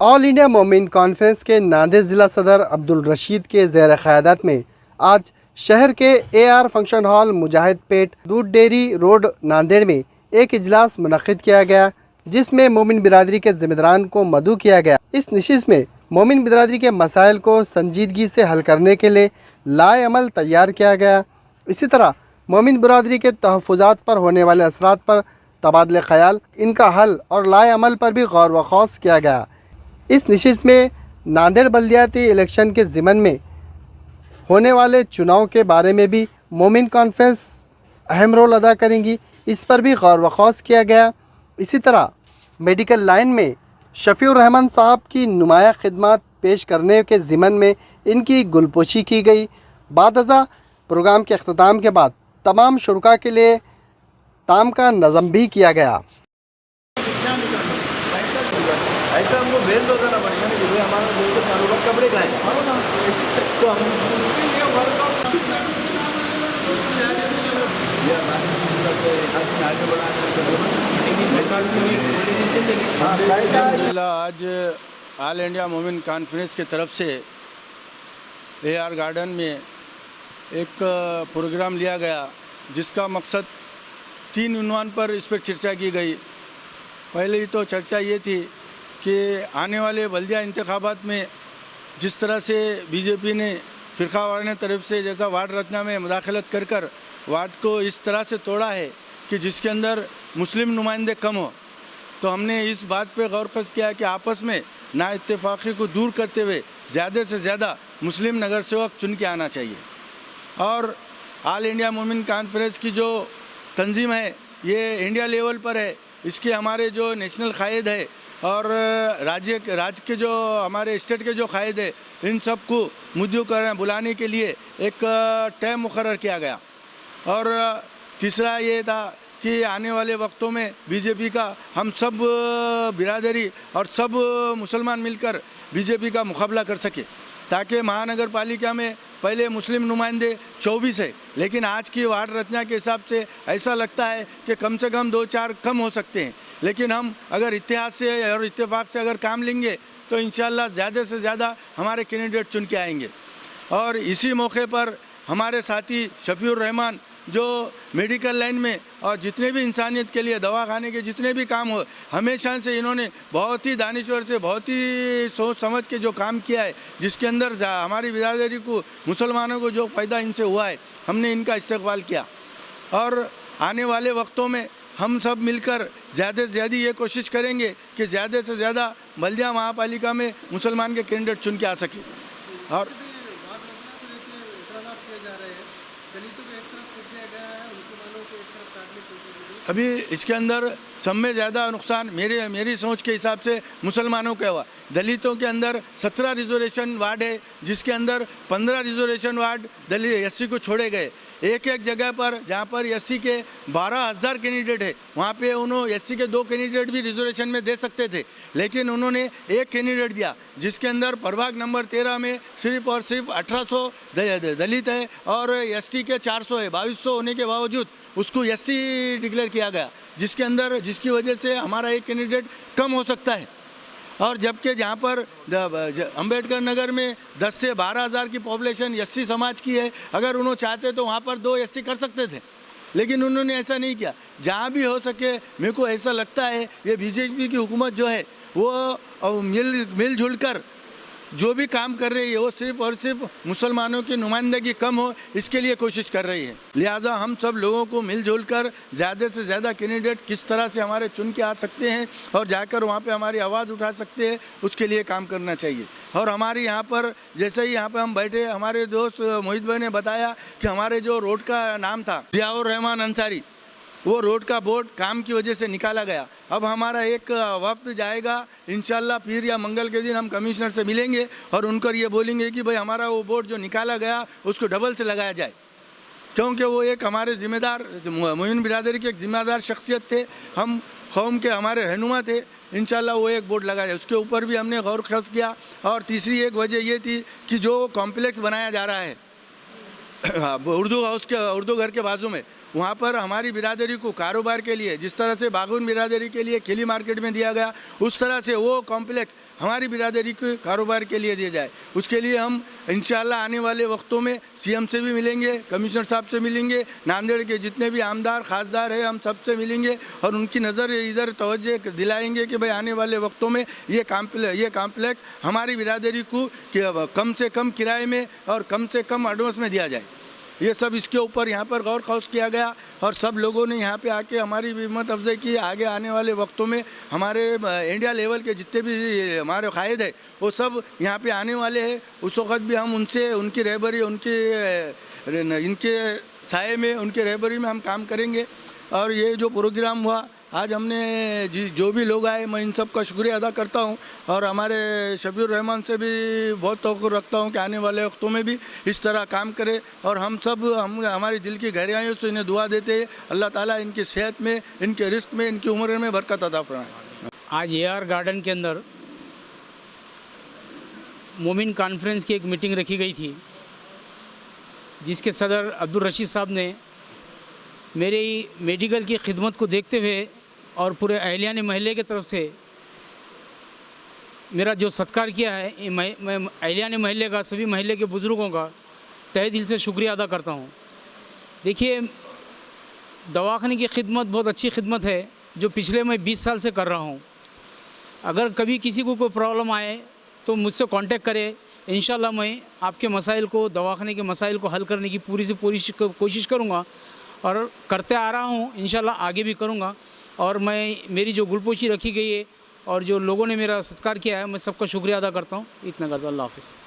All India मोमिन conference के नांदेड़ ज़िला सदर अब्दुल रशीद के ज़ेर क़यादत में आज शहर के AR फंक्शन हॉल मुजाहिद पेट दूध डेयरी रोड नांदेड़ में एक इजलास मुनक़्क़िद किया गया, जिसमें मोमिन बिरादरी के ज़िम्मेदारान को मदऊ किया गया। इस नशिस्त में मोमिन बिरादरी के मसाइल को संजीदगी से हल करने के लिए लाए अमल तैयार किया गया। इसी तरह मोमिन बिरादरी के तहफ़्फ़ुज़ात पर होने वाले असरात पर तबादले ख़याल, इनका हल और लाए अमल पर भी गौर व ख़ौस किया गया। इस नशिस्त में नांदेड़ बल्दियाती इलेक्शन के ज़िमन में होने वाले चुनाव के बारे में भी मोमिन कॉन्फ्रेंस अहम रोल अदा करेंगी, इस पर भी गौर व ख़ौस किया गया। इसी तरह मेडिकल लाइन में शफ़ीउर रहमान साहब की नुमाया खिदमत पेश करने के ज़िमन में इनकी गुलपोशी की गई। बादअज़ा प्रोग्राम के अख्ताम के बाद तमाम शुरका के लिए ताम का नज़म भी किया गया। ऐसा हमको भेज दो ना बढ़िया नहीं, भाई हमारा बिल्कुल कारोबार कपड़े का है तो हम आज ऑल इंडिया मोमिन कॉन्फ्रेंस की तरफ से AR गार्डन में एक प्रोग्राम लिया गया, जिसका मकसद 3 उन्वान पर इस पर चर्चा की गई। पहले ही तो चर्चा ये थी कि आने वाले बल्दिया इंतखाबात में जिस तरह से बीजेपी ने फ़िरक़ावाराना तरफ से जैसा वार्ड रचना में मुदाखलत कर कर वार्ड को इस तरह से तोड़ा है कि जिसके अंदर मुस्लिम नुमाइंदे कम हो, तो हमने इस बात पे गौर ख़स किया कि आपस में नाइत्तेफ़ाक़ी को दूर करते हुए ज़्यादा से ज़्यादा मुस्लिम नगर सेवक चुन के आना चाहिए। और ऑल इंडिया मोमिन कॉन्फ्रेंस की जो तंजीम है ये इंडिया लेवल पर है। इसके हमारे जो नेशनल कायद है और राज्य के जो हमारे स्टेट के जो कायद है, इन सब को मुद्दों कर बुलाने के लिए एक टाइम मुकर्रर किया गया। और तीसरा ये था कि आने वाले वक्तों में बीजेपी का हम सब बिरादरी और सब मुसलमान मिलकर बीजेपी का मुकाबला कर सके, ताकि महानगर पालिका में पहले मुस्लिम नुमाइंदे 24 है, लेकिन आज की वार्ड रचना के हिसाब से ऐसा लगता है कि कम से कम 2-4 कम हो सकते हैं। लेकिन हम अगर इत्तेहाद से और इत्तेफाक से अगर काम लेंगे तो इंशाअल्लाह ज़्यादा से ज़्यादा हमारे कैंडिडेट चुन के आएंगे। और इसी मौके पर हमारे साथी शफ़ीउर रहमान जो मेडिकल लाइन में और जितने भी इंसानियत के लिए दवा खाने के जितने भी काम हो, हमेशा से इन्होंने बहुत ही दानिश्वर से बहुत ही सोच समझ के जो काम किया है, जिसके अंदर हमारी बिरादरी को मुसलमानों को जो फ़ायदा इनसे हुआ है, हमने इनका इस्तकबाल किया। और आने वाले वक्तों में हम सब मिलकर ज़्यादा से ज़्यादा ये कोशिश करेंगे कि ज़्यादा से ज़्यादा बल्दिया महापालिका में मुसलमान के कैंडिडेट चुन के आ सके। और अभी इसके अंदर सब में ज़्यादा नुकसान मेरी सोच के हिसाब से मुसलमानों का हुआ। दलितों के अंदर 17 रिजर्वेशन वार्ड है, जिसके अंदर 15 रिजर्वेशन वार्ड दलित SC को छोड़े गए। एक जगह पर जहाँ पर SC के 12,000 कैंडिडेट है, वहाँ पे उन्होंने SC के 2 कैंडिडेट भी रिजर्वेशन में दे सकते थे, लेकिन उन्होंने एक कैंडिडेट दिया, जिसके अंदर प्रभाग नंबर 13 में सिर्फ और सिर्फ 1800 दलित है और ST के 400 है। 2200 होने के बावजूद उसको SC डिक्लेयर किया गया, जिसकी वजह से हमारा एक कैंडिडेट कम हो सकता है। और जबकि जहाँ पर अंबेडकर नगर में 10 से 12,000 की पॉपुलेशन SC समाज की है, अगर उन्होंने चाहते तो वहाँ पर 2 SC कर सकते थे, लेकिन उन्होंने ऐसा नहीं किया। जहाँ भी हो सके, मेरे को ऐसा लगता है ये बीजेपी की हुकूमत जो है वो मिलजुल कर जो भी काम कर रही है वो सिर्फ और सिर्फ मुसलमानों की नुमाइंदगी कम हो, इसके लिए कोशिश कर रही है। लिहाजा हम सब लोगों को मिलजुल कर ज़्यादा से ज़्यादा कैंडिडेट किस तरह से हमारे चुन के आ सकते हैं और जाकर वहाँ पे हमारी आवाज़ उठा सकते हैं, उसके लिए काम करना चाहिए। और हमारे यहाँ पर जैसे ही यहाँ पर हम बैठे, हमारे दोस्त मोहित भाई ने बताया कि हमारे जो रोड का नाम था ज़ियाउर रहमान अंसारी, वो रोड का बोर्ड काम की वजह से निकाला गया। अब हमारा एक वफ्द जाएगा इंशाल्लाह, पीर या मंगल के दिन हम कमिश्नर से मिलेंगे और उनको ये बोलेंगे कि भाई हमारा वो बोर्ड जो निकाला गया उसको डबल से लगाया जाए, क्योंकि वो एक हमारे ज़िम्मेदार मोमिन बिरादरी के एक ज़िम्मेदार शख्सियत थे, हम कौम के हमारे रहनुमा थे। इंशाल्लाह वो एक बोर्ड लगाया जाए, उसके ऊपर भी हमने गौर ख़ास किया। और तीसरी एक वजह ये थी कि जो कॉम्प्लेक्स बनाया जा रहा है उर्दू हाउस के उर्दू घर के बाजू में, वहाँ पर हमारी बिरादरी को कारोबार के लिए जिस तरह से बागुन बिरादरी के लिए खिली मार्केट में दिया गया, उस तरह से वो कॉम्प्लेक्स हमारी बिरादरी के कारोबार के लिए दिया जाए। उसके लिए हम इंशाल्लाह आने वाले वक्तों में सीएम से भी मिलेंगे, कमिश्नर साहब से मिलेंगे, नांदेड़ के जितने भी आमदार खासदार हैं हम सबसे मिलेंगे और उनकी नज़र इधर तवज्जो दिलाएंगे कि भाई आने वाले वक्तों में ये कॉम्प्लेक्स हमारी बिरादरी को कम से कम किराए में और कम से कम एडवांस में दिया जाए। ये सब इसके ऊपर यहाँ पर गौर खौस किया गया और सब लोगों ने यहाँ पे आके हमारी हिम्मत अफजाई की। आगे आने वाले वक्तों में हमारे इंडिया लेवल के जितने भी हमारे कायद है वो सब यहाँ पे आने वाले हैं। उस वक़्त भी हम उनसे उनकी रहबरी इनके साए में उनके रहबरी में हम काम करेंगे। और ये जो प्रोग्राम हुआ आज हमने जो भी लोग आए मैं इन सब का शुक्रिया अदा करता हूँ और हमारे शफीउर रहमान से भी बहुत तवक्कुल रखता हूँ कि आने वाले वक्तों में भी इस तरह काम करे और हम हमारी दिल की गहराइयों से इन्हें दुआ देते हैं अल्लाह ताला इनकी सेहत में, इनके रिस्क में, इनकी उम्र में बरकत अता फरमाए। आज AR गार्डन के अंदर मोमिन कॉन्फ्रेंस की एक मीटिंग रखी गई थी जिसके सदर अब्दुल रशीद साहब ने मेरी मेडिकल की खिदमत को देखते हुए और पूरे अहलियान महल्ले की तरफ से मेरा जो सत्कार किया है, मैं अहलियान महल्ले का, सभी महल्ले के बुज़ुर्गों का तहे दिल से शुक्रिया अदा करता हूँ। देखिए, दवाखाने की खिदमत बहुत अच्छी खिदमत है जो पिछले मैं 20 साल से कर रहा हूँ। अगर कभी किसी को कोई प्रॉब्लम आए तो मुझसे कांटेक्ट करे। इंशाल्लाह मैं आपके मसाइल को, दवाखाने के मसाइल को हल करने की पूरी से पूरी कोशिश करूँगा और करते आ रहा हूँ, इंशाल्लाह आगे भी करूँगा। और मेरी जो गुलपोशी रखी गई है और जो लोगों ने मेरा सत्कार किया है, मैं सबका शुक्रिया अदा करता हूँ। इतना करता हूँ। अल्लाह हाफ़िज़।